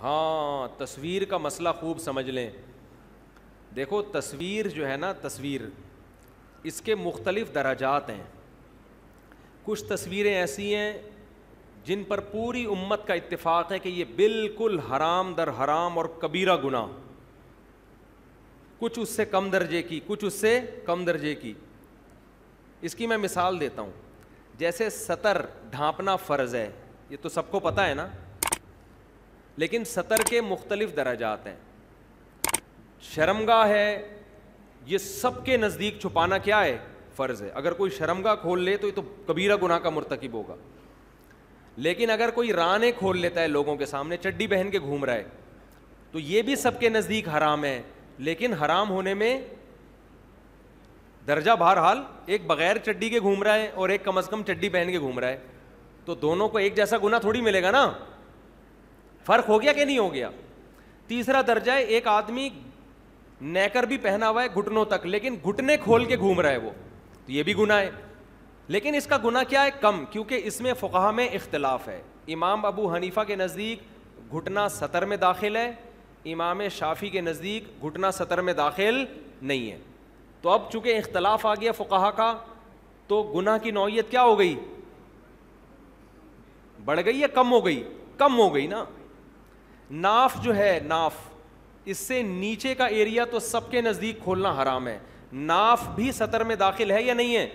ہاں تصویر کا مسئلہ خوب سمجھ لیں. دیکھو تصویر جو ہے نا، تصویر اس کے مختلف درجات ہیں. کچھ تصویریں ایسی ہیں جن پر پوری امت کا اتفاق ہے کہ یہ بالکل حرام در حرام اور کبیرہ گناہ. کچھ اس سے کم درجے کی، کچھ اس سے کم درجے کی. اس کی میں مثال دیتا ہوں. جیسے سطر ڈھانپنا فرض ہے، یہ تو سب کو پتہ ہے نا، لیکن سطر کے مختلف درجات ہیں. شرمگاہ ہے، یہ سب کے نزدیک چھپانا کیا ہے؟ فرض ہے. اگر کوئی شرمگاہ کھول لے تو یہ تو کبیرہ گناہ کا مرتکب ہوگا. لیکن اگر کوئی رانے کھول لیتا ہے لوگوں کے سامنے، چڈی پہن کے گھوم رہا ہے، تو یہ بھی سب کے نزدیک حرام ہے. لیکن حرام ہونے میں درجہ بہرحال ایک بغیر چڈی کے گھوم رہا ہے اور ایک کم از کم چڈی پہن کے گھوم رہا ہے، تو دونوں کو ایک جیسا گناہ تھوڑی ملے گا نا. فرق ہو گیا کہ نہیں ہو گیا؟ تیسرا درجہ ہے ایک آدمی نیکر بھی پہنا ہوا ہے گھٹنوں تک، لیکن گھٹنے کھول کے گھوم رہا ہے وہ، تو یہ بھی گناہ ہے. لیکن اس کا گناہ کیا ہے؟ کم، کیونکہ اس میں فقہا میں اختلاف ہے. امام ابو حنیفہ کے نزدیک گھٹنا سطر میں داخل ہے، امام شافعی کے نزدیک گھٹنا سطر میں داخل نہیں ہے. تو اب چونکہ اختلاف آ گیا فقہا کا، تو گناہ کی نوعیت کیا ہو گئی؟ بڑھ گئی یا کم ہو گئی؟ کم ہو گئی نا. ناف جو ہے، ناف، اس سے نیچے کا ایریا تو سب کے نزدیک کھولنا حرام ہے. ناف بھی سطر میں داخل ہے یا نہیں ہے؟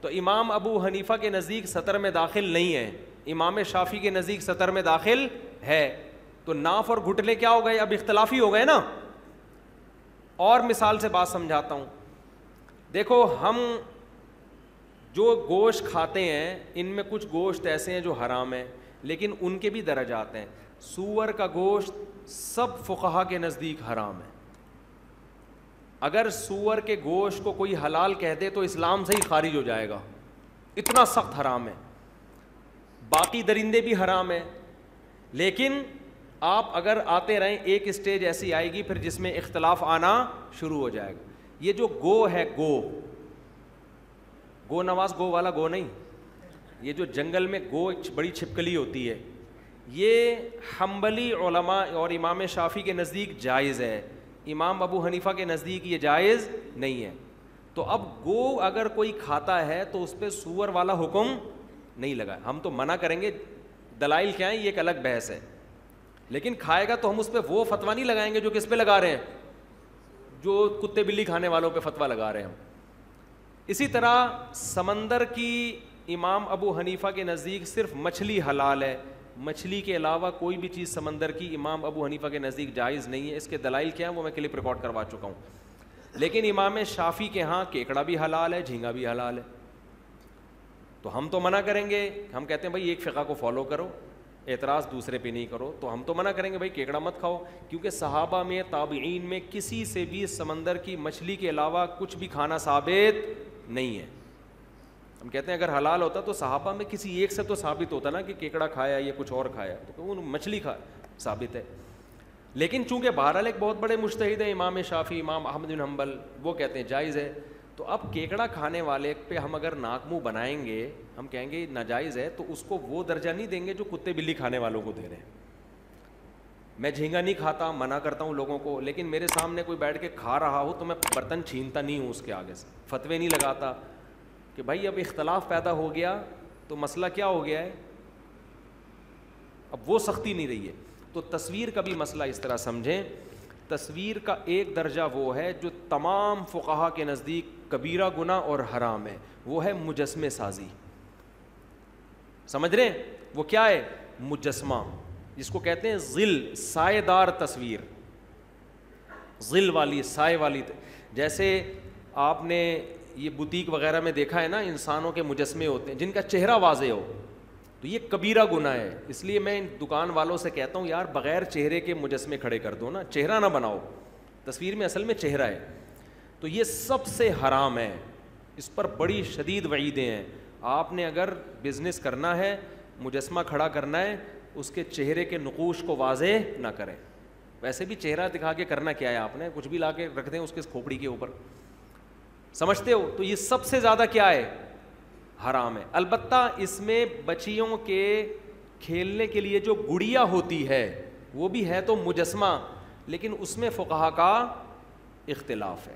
تو امام ابو حنیفہ کے نزدیک سطر میں داخل نہیں ہے، امام شافعی کے نزدیک سطر میں داخل ہے. تو ناف اور گھٹنے کیا ہو گئے؟ اب اختلافی ہو گئے نا. اور مثال سے بات سمجھاتا ہوں. دیکھو ہم جو گوشت کھاتے ہیں ان میں کچھ گوشت ایسے ہیں جو حرام ہیں، لیکن ان کے بھی درجات ہیں. سور کا گوشت سب فقہا کے نزدیک حرام ہے. اگر سور کے گوشت کو کوئی حلال کہہ دے تو اسلام سے ہی خارج ہو جائے گا، اتنا سخت حرام ہے. باقی درندے بھی حرام ہیں. لیکن آپ اگر آتے رہیں، ایک اسٹیج ایسی آئے گی پھر جس میں اختلاف آنا شروع ہو جائے گا. یہ جو گو ہے، گو نواز گو والا گو نہیں، یہ جو جنگل میں گو بڑی چھپکلی ہوتی ہے، یہ حنبلی علماء اور امام شافعی کے نزدیک جائز ہے، امام ابو حنیفہ کے نزدیک یہ جائز نہیں ہے. تو اب گو اگر کوئی کھاتا ہے تو اس پہ سور والا حکم نہیں لگا. ہم تو منع کریں گے، دلائل کیا ہیں یہ ایک الگ بحث ہے. لیکن کھائے گا تو ہم اس پہ وہ فتویٰ نہیں لگائیں گے جو کس پہ لگا رہے ہیں، جو کتے بلی کھانے والوں پہ فتویٰ لگا رہے ہیں ہم. اسی طرح سمندر کی امام ابو حنیفہ کے نزدیک صرف مچھلی حلال ہے، مچھلی کے علاوہ کوئی بھی چیز سمندر کی امام ابو حنیفہ کے نزدیک جائز نہیں ہے. اس کے دلائل کیا ہیں وہ میں کلپ ریکارڈ کروا چکا ہوں. لیکن امام شافعی کے ہاں کیکڑا بھی حلال ہے، جھینگا بھی حلال ہے. تو ہم تو منع کریں گے، ہم کہتے ہیں بھائی ایک فقہ کو فالو کرو، اعتراض دوسرے پہ نہیں کرو. تو ہم تو منع کریں گے بھائی کیکڑا مت کھاؤ، کیونکہ صحابہ میں، تابعین میں کسی سے بھی سمندر کی مچھلی کے علاوہ کچھ بھی کھانا ثابت نہیں ہے. ہم کہتے ہیں اگر حلال ہوتا تو صحابہ میں کسی ایک سے تو ثابت ہوتا نا کہ کیکڑا کھایا یا کچھ اور کھایا، تو وہ مچھلی ثابت ہے. لیکن چونکہ بہرحال ایک بہت بڑے مجتہد ہیں امام شافعی، امام احمد بن حنبل، وہ کہتے ہیں جائز ہے. تو اب کیکڑا کھانے والے پہ ہم اگر ناک منہ بنائیں گے، ہم کہیں گے ناجائز ہے، تو اس کو وہ درجہ نہیں دیں گے جو کتے بلی کھانے والوں کو دے رہے ہیں. میں جھینگا نہیں کھاتا، منع کرتا ہوں لوگوں کو، لیکن میرے سامنے کوئی بیٹھ کے کھا رہا ہو تو میں برتن چھینتا نہیں ہوں اس کے آگے سے، فتوے نہیں لگاتا کہ بھائی اب اختلاف پیدا ہو گیا تو مسئلہ کیا ہو گیا ہے، اب وہ سختی نہیں رہی ہے. تو تصویر کا بھی مسئلہ اس طرح سمجھیں. تصویر کا ایک درجہ وہ ہے جو تمام فقہا کے نزدیک کبیرہ گناہ اور حرام ہے، وہ ہے مجسمے سازی. سمجھ رہے ہیں وہ کیا ہے؟ مجسمہ، جس کو کہتے ہیں ظل، سائے دار تصویر، ظل والی، سائے والی. جیسے آپ نے یہ بوتیک وغیرہ میں دیکھا ہے نا، انسانوں کے مجسمے ہوتے ہیں جن کا چہرہ واضح ہو، تو یہ کبیرہ گناہ ہے. اس لیے میں ان دکان والوں سے کہتا ہوں یار بغیر چہرے کے مجسمے کھڑے کر دو نا، چہرہ نہ بناؤ، تصویر میں اصل میں چہرہ ہے. تو یہ سب سے حرام ہے، اس پر بڑی شدید وعیدیں ہیں. آپ نے اگر بزنس کرنا ہے، مجسمہ کھڑا کرنا ہے، اس کے چہرے کے نقوش کو واضح نہ کریں. ویسے بھی چہرہ دکھا کے کرنا کیا ہے، آپ نے کچھ بھی لا کے رکھ دیں اس کے کھوپڑی کے اوپر، سمجھتے ہو؟ تو یہ سب سے زیادہ کیا ہے؟ حرام ہے. البتہ اس میں بچیوں کے کھیلنے کے لیے جو گڑیا ہوتی ہے وہ بھی ہے تو مجسمہ، لیکن اس میں فقہا کا اختلاف ہے.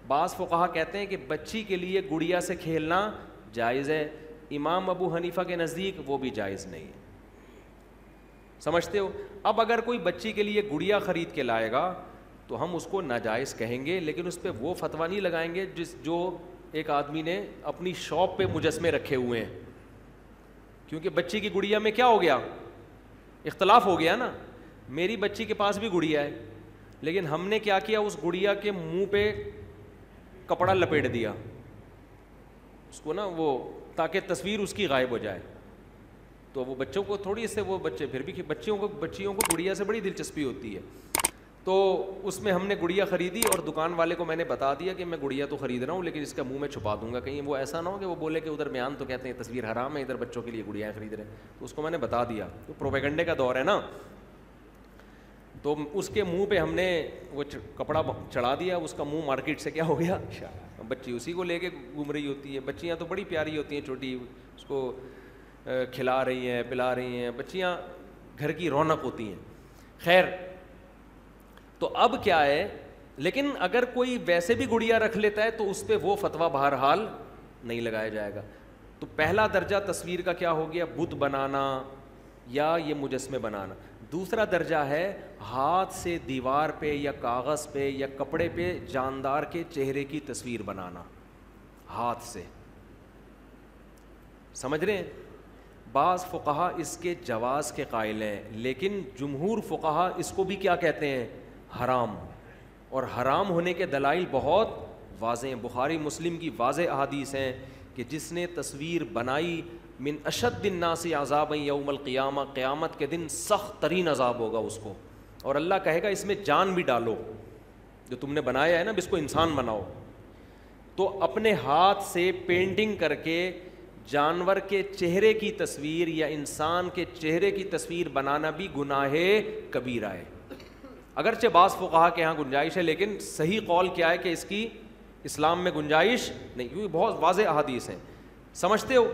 بعض فقہا کہتے ہیں کہ بچی کے لیے گڑیا سے کھیلنا جائز ہے، امام ابو حنیفہ کے نزدیک وہ بھی جائز نہیں ہے. سمجھتے ہو؟ اب اگر کوئی بچی کے لیے گڑیا خرید کے لائے گا تو ہم اس کو ناجائز کہیں گے، لیکن اس پہ وہ فتویٰ نہیں لگائیں گے جو ایک آدمی نے اپنی شاپ پہ مجسمے رکھے ہوئے ہیں. کیونکہ بچی کی گڑیا میں کیا ہو گیا؟ اختلاف ہو گیا نا. میری بچی کے پاس بھی گڑیا ہے، لیکن ہم نے کیا کیا، اس گڑیا کے منہ پہ کپڑا لپیٹ دیا اس کو نا، وہ تاکہ تصویر اس کی غائب ہو جائے. تو وہ بچوں کو تھوڑی، اس سے وہ بچے پھر بھی بچیوں کو گڑیا سے بڑی دلچسپی ہوتی ہے. تو اس میں ہم نے گڑیا خریدی اور دکان والے کو میں نے بتا دیا کہ میں گڑیا تو خرید رہا ہوں لیکن اس کا منہ میں چھپا دوں گا، کہیں وہ ایسا نہ ہو کہ وہ بولے کہ ادھر بیان تو کہتے ہیں تصویر حرام ہے، ادھر بچوں کے لیے گڑیاں خرید رہے ہیں. تو اس کو میں نے بتا دیا، تو پروپیگنڈے کا دور ہے نا. تو اس کے منہ پہ ہم نے وہ کپڑا چڑھا دیا، اس کا منہ مارکیٹ سے کیا ہو گیا، بچی اسی کو لے کے گھوم رہی ہوتی ہے. بچیاں تو بڑی پیاری ہوتی ہیں چھوٹی، اس کو کھلا رہی ہیں پلا رہی ہیں، بچیاں گھر کی رونق ہوتی ہیں. خیر، تو اب کیا ہے، لیکن اگر کوئی ویسے بھی گڑیا رکھ لیتا ہے تو اس پہ وہ فتویٰ بہرحال نہیں لگایا جائے گا. تو پہلا درجہ تصویر کا کیا ہو گیا، بت بنانا یا یہ مجسمے بنانا. دوسرا درجہ ہے ہاتھ سے دیوار پہ یا کاغذ پہ یا کپڑے پہ جاندار کے چہرے کی تصویر بنانا ہاتھ سے. سمجھ رہے ہیں؟ بعض فقہا اس کے جواز کے قائل ہیں، لیکن جمہور فقہا اس کو بھی کیا کہتے ہیں، حرام. اور حرام ہونے کے دلائل بہت واضح ہیں. بخاری مسلم کی واضح احادیث ہیں کہ جس نے تصویر بنائی، من اشد الناس عذابا یوم القیامہ، قیامت کے دن سخت ترین عذاب ہوگا اس کو. اور اللہ کہے گا اس میں جان بھی ڈالو، جو تم نے بنایا ہے نا، اس کو انسان بناؤ. تو اپنے ہاتھ سے پینٹنگ کر کے جانور کے چہرے کی تصویر یا انسان کے چہرے کی تصویر بنانا بھی گناہ کبیرہ ہے. اگرچہ بعض فقہا کے ہاں گنجائش ہے، لیکن صحیح قول کیا ہے کہ اس کی اسلام میں گنجائش نہیں، کیونکہ بہت واضح احادیث ہیں. سمجھتے ہو؟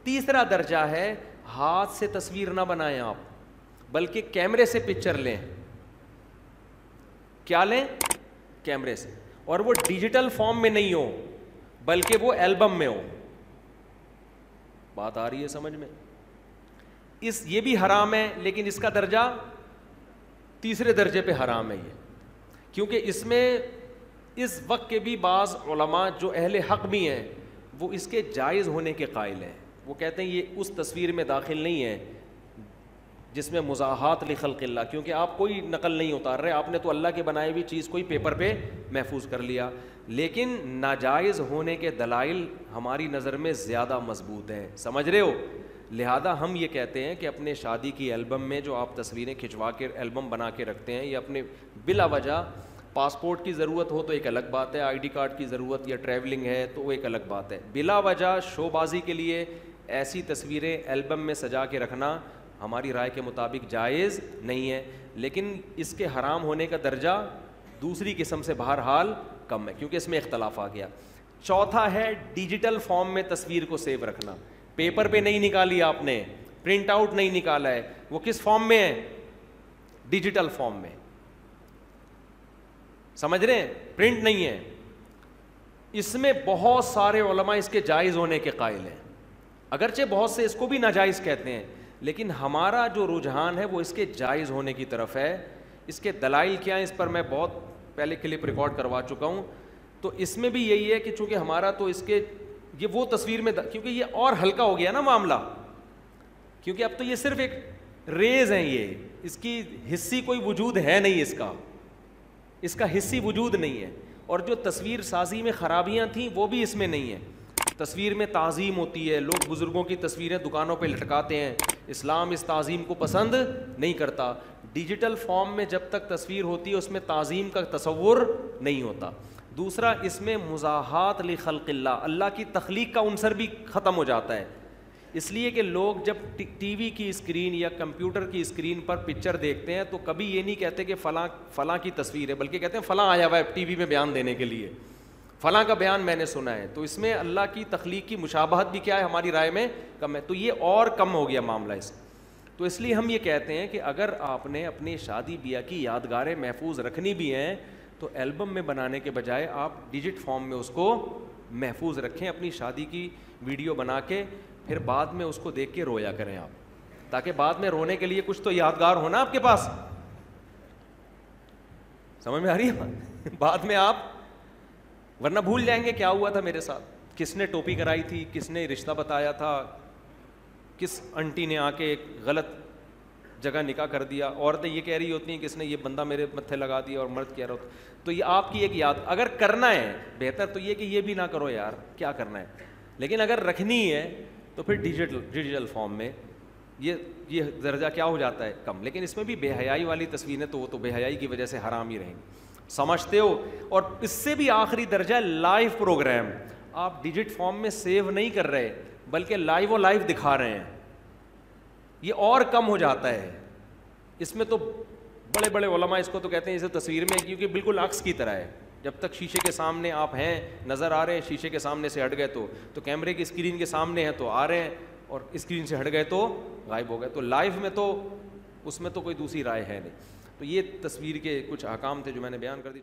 تیسرا درجہ ہے ہاتھ سے تصویر نہ بنائیں آپ، بلکہ کیمرے سے پکچر لیں. کیا لیں؟ کیمرے سے. اور وہ ڈیجیٹل فارم میں نہیں ہو بلکہ وہ ایلبم میں ہو. بات آ رہی ہے سمجھ میں؟ یہ بھی حرام ہے، لیکن اس کا درجہ تیسرے درجے پہ حرام ہے یہ، کیونکہ اس میں اس وقت کے بھی بعض علماء جو اہل حق بھی ہیں وہ اس کے جائز ہونے کے قائل ہیں. وہ کہتے ہیں یہ اس تصویر میں داخل نہیں ہے جس میں مزاحات لخلق اللہ، کیونکہ آپ کوئی نقل نہیں اتار رہے، آپ نے تو اللہ کے بنائی ہوئی چیز کوئی پیپر پہ محفوظ کر لیا. لیکن ناجائز ہونے کے دلائل ہماری نظر میں زیادہ مضبوط ہیں. سمجھ رہے ہو؟ لہذا ہم یہ کہتے ہیں کہ اپنے شادی کی البم میں جو آپ تصویریں کھنچوا کے البم بنا کے رکھتے ہیں، یا اپنے بلا وجہ پاسپورٹ کی ضرورت ہو تو ایک الگ بات ہے، آئی ڈی کارڈ کی ضرورت یا ٹریولنگ ہے تو وہ ایک الگ بات ہے. بلا وجہ شو بازی کے لیے ایسی تصویریں البم میں سجا کے رکھنا ہماری رائے کے مطابق جائز نہیں ہے. لیکن اس کے حرام ہونے کا درجہ دوسری قسم سے بہرحال کم ہے، کیونکہ اس میں اختلاف آ گیا. چوتھا ہے ڈیجیٹل فارم میں تصویر کو سیو رکھنا. پیپر پہ نہیں نکالی آپ نے، پرنٹ آؤٹ نہیں نکالا ہے، وہ کس فارم میں ہے؟ ڈیجیٹل فارم میں. سمجھ رہے ہیں؟ پرنٹ نہیں ہے. اس میں بہت سارے علماء اس کے جائز ہونے کے قائل ہیں، اگرچہ بہت سے اس کو بھی ناجائز کہتے ہیں، لیکن ہمارا جو رجحان ہے وہ اس کے جائز ہونے کی طرف ہے. اس کے دلائل کیا ہیں؟ اس پر میں بہت پہلے کلپ ریکارڈ کروا چکا ہوں. تو اس میں بھی یہی ہے کہ چونکہ ہمارا تو اس کے یہ وہ تصویر میں کیونکہ یہ اور ہلکا ہو گیا نا معاملہ، کیونکہ اب تو یہ صرف ایک ریز ہیں، یہ اس کی حصی کوئی وجود ہے نہیں، اس کا حصی وجود نہیں ہے. اور جو تصویر سازی میں خرابیاں تھیں وہ بھی اس میں نہیں ہیں. تصویر میں تعظیم ہوتی ہے، لوگ بزرگوں کی تصویریں دکانوں پہ لٹکاتے ہیں، اسلام اس تعظیم کو پسند نہیں کرتا. ڈیجیٹل فارم میں جب تک تصویر ہوتی ہے اس میں تعظیم کا تصور نہیں ہوتا. دوسرا، اس میں مزاحات لخلق اللہ، اللہ کی تخلیق کا عنصر بھی ختم ہو جاتا ہے. اس لیے کہ لوگ جب ٹی وی کی اسکرین یا کمپیوٹر کی اسکرین پر پکچر دیکھتے ہیں تو کبھی یہ نہیں کہتے کہ فلاں کی تصویر ہے، بلکہ کہتے ہیں فلاں آیا ہوا ہے ٹی وی میں بیان دینے کے لیے، فلاں کا بیان میں نے سنا ہے. تو اس میں اللہ کی تخلیق کی مشابہت بھی کیا ہے ہماری رائے میں کم ہے. تو یہ اور کم ہو گیا معاملہ اس. تو اس لیے ہم یہ کہتے ہیں کہ اگر آپ نے اپنی شادی بیاہ کی یادگاریں محفوظ رکھنی بھی ہیں تو البم میں بنانے کے بجائے آپ ڈیجٹ فارم میں اس کو محفوظ رکھیں, اپنی شادی کی ویڈیو بنا کے, پھر بعد میں اس کو دیکھ کے رویا کریں آپ, تاکہ بعد میں رونے کے لیے کچھ تو یادگار ہونا آپ کے پاس. سمجھ میں آ رہی ہے؟ بعد میں آپ ورنہ بھول جائیں گے کیا ہوا تھا میرے ساتھ, کس نے ٹوپی کرائی تھی, کس نے رشتہ بتایا تھا, کس انٹی نے آ کے ایک غلط جگہ نکاح کر دیا. عورتیں یہ کہہ رہی ہوتی ہیں کس نے یہ بندہ میرے متھے لگا دیا, اور مرد کہہ رہا ہوتا. تو یہ آپ کی ایک یاد, اگر کرنا ہے بہتر تو یہ کہ یہ بھی نہ کرو یار, کیا کرنا ہے, لیکن اگر رکھنی ہے تو پھر ڈیجیٹل فارم میں یہ درجہ کیا ہو جاتا ہے کم. لیکن اس میں بھی بے حیائی والی تصویریں تو وہ تو بے حیائی کی وجہ سے حرام ہی رہیں گی, سمجھتے ہو. اور اس سے بھی آخری درجہ لائیو پروگرام, آپ ڈیجٹ فارم میں سیو نہیں کر رہے بلکہ لائیو دکھا رہے ہیں, یہ اور کم ہو جاتا ہے. اس میں تو بڑے بڑے علماء اس کو تو کہتے ہیں اسے تصویر میں, کیونکہ بالکل عکس کی طرح ہے. جب تک شیشے کے سامنے آپ ہیں, نظر آ رہے ہیں, شیشے کے سامنے سے ہٹ گئے تو کیمرے کی اسکرین کے سامنے ہیں تو آ رہے ہیں, اور اسکرین سے ہٹ گئے تو غائب ہو گئے. تو لائیو میں تو اس میں تو کوئی دوسری رائے ہے نہیں. تو یہ تصویر کے کچھ احکام تھے جو میں نے بیان کر دی.